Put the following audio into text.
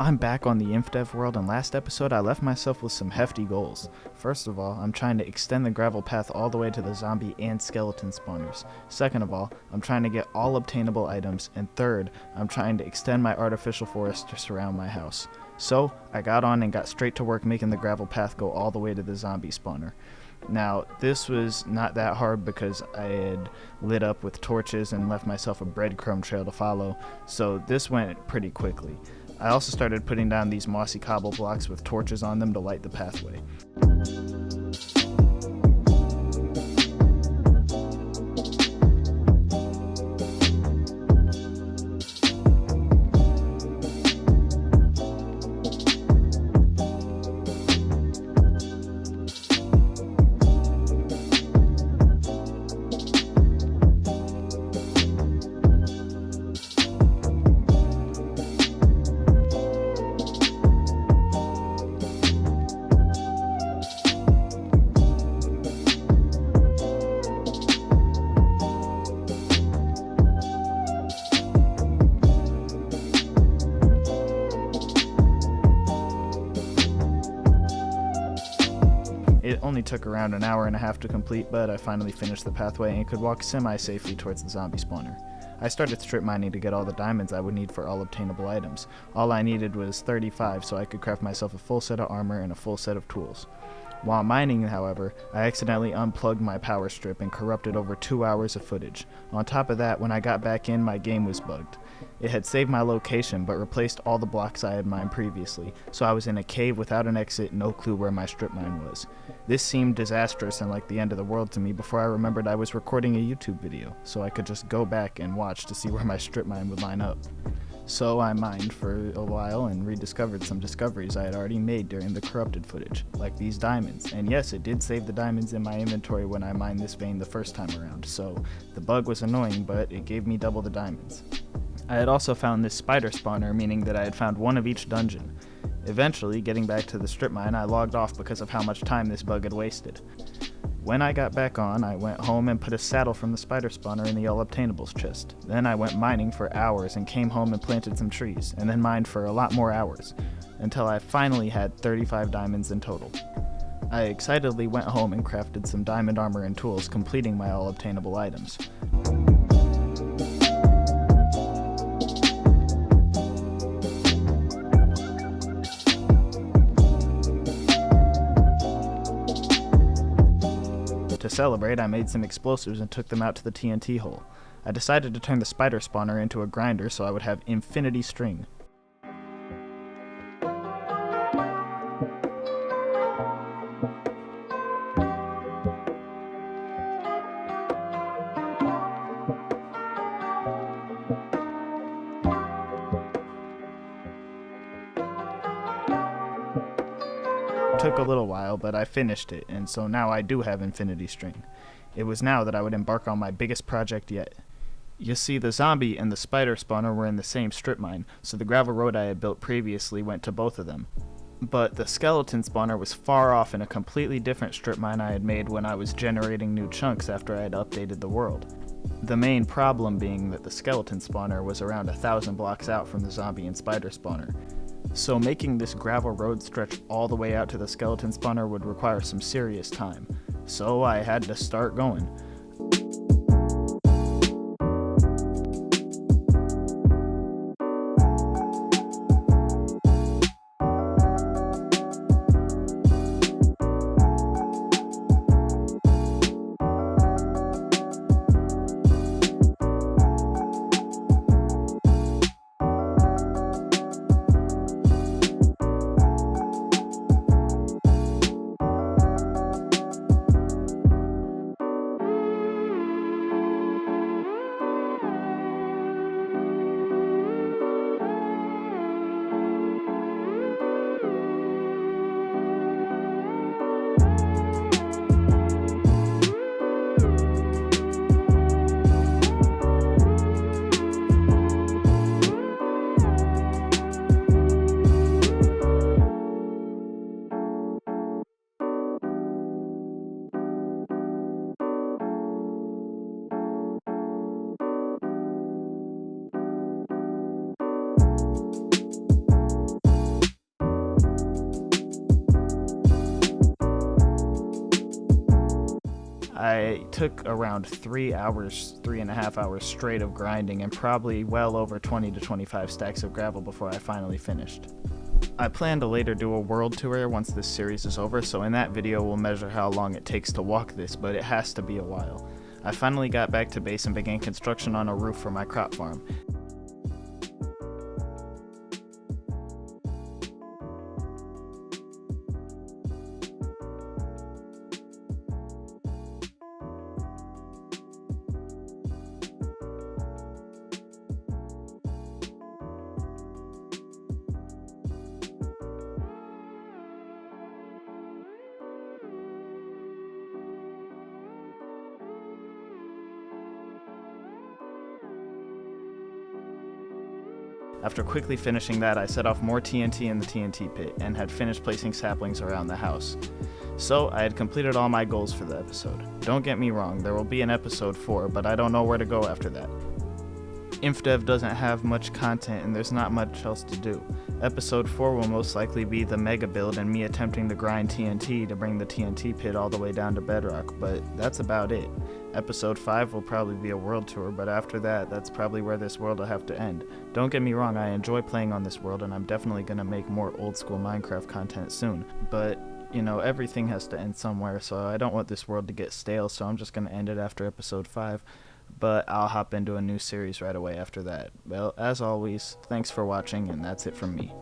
I'm back on the infdev world, and last episode I left myself with some hefty goals. First of all, I'm trying to extend the gravel path all the way to the zombie and skeleton spawners. Second of all, I'm trying to get all obtainable items, and third, I'm trying to extend my artificial forest to surround my house. So, I got on and got straight to work making the gravel path go all the way to the zombie spawner. Now, this was not that hard because I had lit up with torches and left myself a breadcrumb trail to follow, so this went pretty quickly. I also started putting down these mossy cobble blocks with torches on them to light the pathway. It only took around an hour and a half to complete, but I finally finished the pathway and could walk semi-safely towards the zombie spawner. I started strip mining to get all the diamonds I would need for all obtainable items. All I needed was 35 so I could craft myself a full set of armor and a full set of tools. While mining, however, I accidentally unplugged my power strip and corrupted over 2 hours of footage. On top of that, when I got back in, my game was bugged. It had saved my location, but replaced all the blocks I had mined previously, so I was in a cave without an exit, no clue where my strip mine was. This seemed disastrous and like the end of the world to me before I remembered I was recording a YouTube video, so I could just go back and watch to see where my strip mine would line up. So I mined for a while and rediscovered some discoveries I had already made during the corrupted footage, like these diamonds. And yes, it did save the diamonds in my inventory when I mined this vein the first time around, so the bug was annoying, but it gave me double the diamonds. I had also found this spider spawner, meaning that I had found one of each dungeon. Eventually, getting back to the strip mine, I logged off because of how much time this bug had wasted. When I got back on, I went home and put a saddle from the spider spawner in the all obtainables chest. Then I went mining for hours and came home and planted some trees, and then mined for a lot more hours, until I finally had 35 diamonds in total. I excitedly went home and crafted some diamond armor and tools, completing my all obtainable items. To celebrate, I made some explosives and took them out to the TNT hole. I decided to turn the spider spawner into a grinder so I would have infinity string. Took a little while, but I finished it, and so now I do have infinity string. It was now that I would embark on my biggest project yet. You see, the zombie and the spider spawner were in the same strip mine, so the gravel road I had built previously went to both of them. But the skeleton spawner was far off in a completely different strip mine I had made when I was generating new chunks after I had updated the world. The main problem being that the skeleton spawner was around 1,000 blocks out from the zombie and spider spawner. So making this gravel road stretch all the way out to the skeleton spawner would require some serious time. So I had to start going. I took around 3.5 hours straight of grinding and probably well over 20 to 25 stacks of gravel before I finally finished. I plan to later do a world tour once this series is over, so in that video we'll measure how long it takes to walk this, but it has to be a while. I finally got back to base and began construction on a roof for my crop farm. After quickly finishing that, I set off more TNT in the TNT pit and had finished placing saplings around the house. So, I had completed all my goals for the episode. Don't get me wrong, there will be an episode 4, but I don't know where to go after that. Infdev doesn't have much content and there's not much else to do. Episode 4 will most likely be the mega build and me attempting to grind TNT to bring the TNT pit all the way down to bedrock, but that's about it. Episode 5 will probably be a world tour, but after that, that's probably where this world will have to end. Don't get me wrong, I enjoy playing on this world and I'm definitely gonna make more old school Minecraft content soon, but you know, everything has to end somewhere, so I don't want this world to get stale, so I'm just gonna end it after episode 5. But I'll hop into a new series right away after that. Well, as always, thanks for watching, and that's it from me.